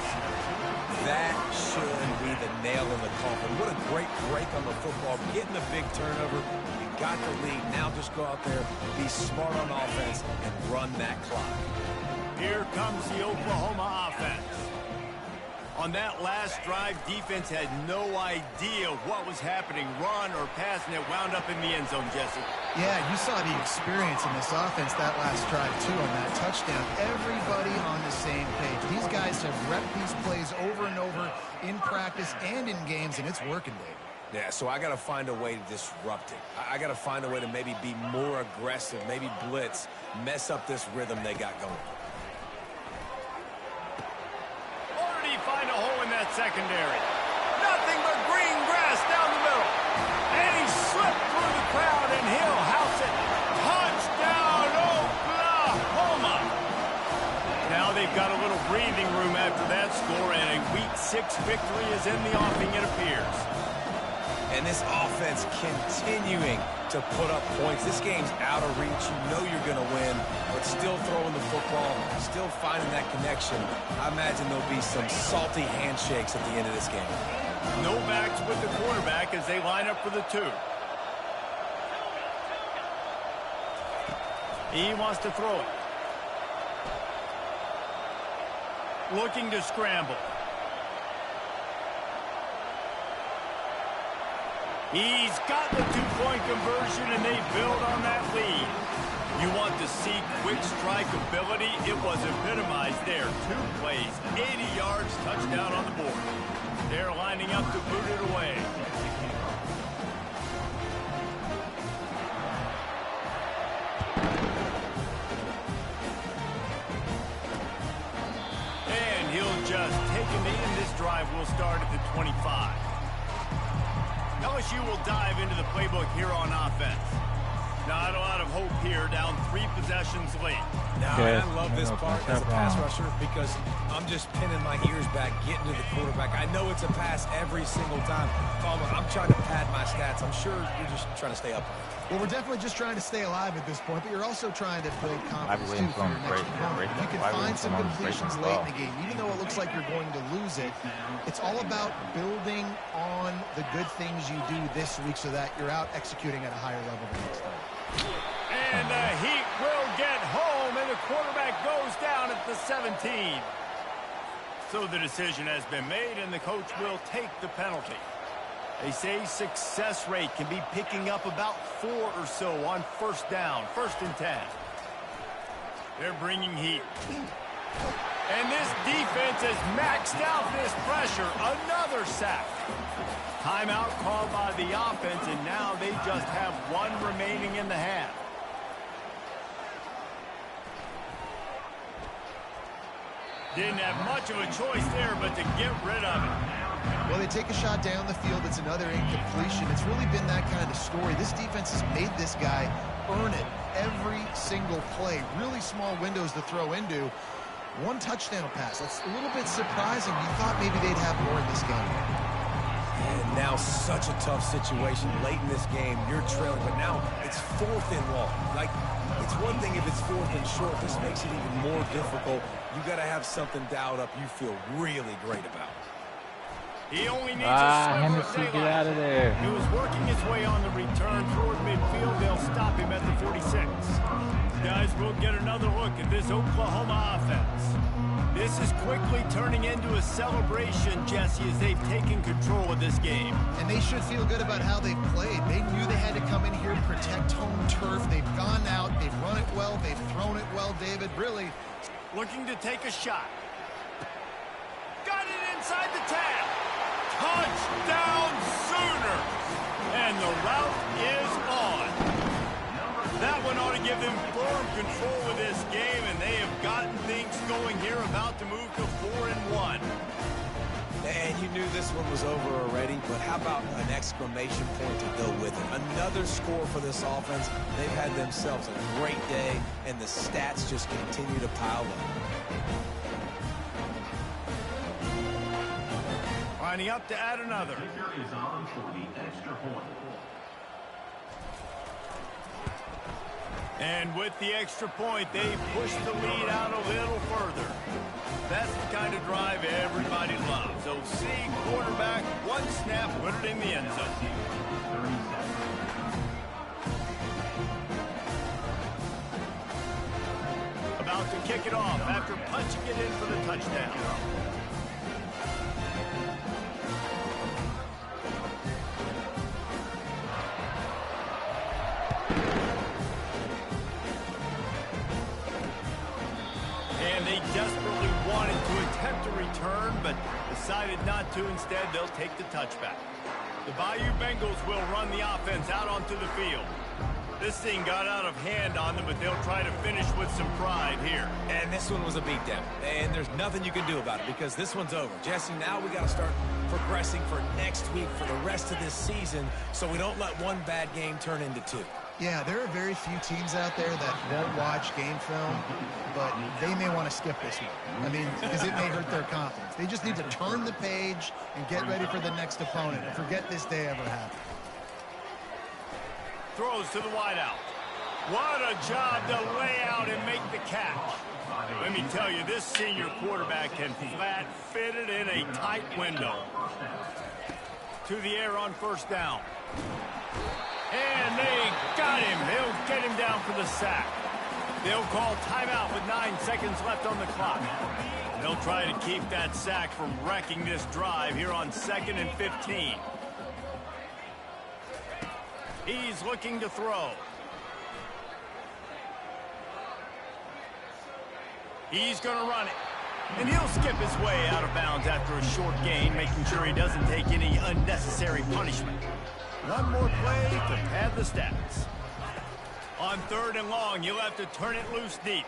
That should be the nail in the coffin. What a great break on the football. Getting the big turnover. You got the lead. Now just go out there, be smart on offense, and run that clock. Here comes the Oklahoma offense. On that last drive, defense had no idea what was happening, run or pass, and it wound up in the end zone, Jesse. Yeah, you saw the experience in this offense that last drive, too, on that touchdown. Everybody on the same page. These guys have repped these plays over and over in practice and in games, and it's working, Dave. Yeah, so I got to find a way to disrupt it. I got to find a way to maybe be more aggressive, maybe blitz, mess up this rhythm they got going. Find a hole in that secondary. Nothing but green grass down the middle. And he slipped through the crowd, and he'll house it. Touchdown, Oklahoma. Now they've got a little breathing room after that score, and a Week 6 victory is in the offing, it appears. And this offense continuing to put up points. This game's out of reach. You know you're going to win, but still throwing the football, still finding that connection. I imagine there'll be some salty handshakes at the end of this game. No backs with the quarterback as they line up for the 2. He wants to throw it. Looking to scramble. He's got the 2-point conversion, and they build on that lead. You want to see quick strike ability? It was epitomized there. 2 plays, 80 yards, touchdown on the board. They're lining up to boot it away. This drive will start at the 25. LSU will dive into the playbook here on offense. Not a lot of hope here, down 3 possessions late. Now, I love this part as a pass rusher because I'm just pinning my ears back, getting to the quarterback. I know it's a pass every single time. I'm trying to pad my stats. I'm sure you're just trying to stay up. Well, we're definitely just trying to stay alive at this point, but you're also trying to build confidence, too, for your next opponent. If you can find some completions late in the game, even though it looks like you're going to lose it, it's all about building on the good things you do this week so that you're out executing at a higher level the next time. And the Heat will get home, and the quarterback goes down at the 17. So the decision has been made, and the coach will take the penalty. They say success rate can be picking up about 4 or so on first down, 1st and 10. They're bringing heat. And this defense has maxed out this pressure. Another sack. Timeout called by the offense, and now they just have 1 remaining in the half. Didn't have much of a choice there, but to get rid of it. Well, they take a shot down the field. It's another incompletion. It's really been that kind of story. This defense has made this guy earn it every single play. Really small windows to throw into. 1 touchdown pass. That's a little bit surprising. You thought maybe they'd have more in this game. And now such a tough situation late in this game. You're trailing, but now it's 4th and long. Like, it's one thing if it's 4th and short. This makes it even more difficult. You got to have something dialed up you feel really great about. He only needs a sliver of daylight. Get out of there. He was working his way on the return toward midfield. They'll stop him at the 46. Guys, we'll get another look at this Oklahoma offense. This is quickly turning into a celebration, Jesse, as they've taken control of this game. And they should feel good about how they've played. They knew they had to come in here and protect home turf. They've gone out. They've run it well. They've thrown it well, David. Really looking to take a shot. Got it inside the 10. Touchdown Sooners! And the route is on. That one ought to give them firm control of this game, and they have gotten things going here, about to move to 4-1. And you knew this one was over already, but how about an exclamation point to go with it? Another score for this offense. They've had themselves a great day, and the stats just continue to pile up. Lining up to add another. Is on for the extra point. And with the extra point, they push the lead out a little further. That's the kind of drive everybody loves. So see quarterback, 1 snap, put it in the end zone. About to kick it off after punching it in for the touchdown. Desperately wanted to attempt a return, but decided not to. Instead, they'll take the touchback. The Bayou Bengals will run the offense out onto the field. This thing got out of hand on them, but they'll try to finish with some pride here. And this one was a beatdown. And there's nothing you can do about it because this one's over. Jesse, now we got to start progressing for next week for the rest of this season so we don't let one bad game turn into 2. Yeah, there are very few teams out there that won't watch game film, but they may want to skip this one. I mean, because it may hurt their confidence. They just need to turn the page and get ready for the next opponent and forget this day ever happened. Throws to the wideout. What a job to lay out and make the catch. Let me tell you, this senior quarterback can flat fit it in a tight window. To the air on 1st down. And they got him. They'll get him down for the sack. They'll call timeout with 9 seconds left on the clock. They'll try to keep that sack from wrecking this drive here on 2nd and 15. He's looking to throw. He's going to run it. And he'll skip his way out of bounds after a short gain, making sure he doesn't take any unnecessary punishment. One more play to pad the stats. On 3rd and long, you'll have to turn it loose deep.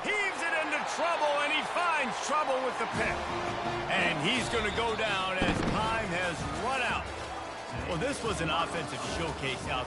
Heaves it into trouble, and he finds trouble with the pick. And he's going to go down as time has run out. Well, this was an offensive showcase out there.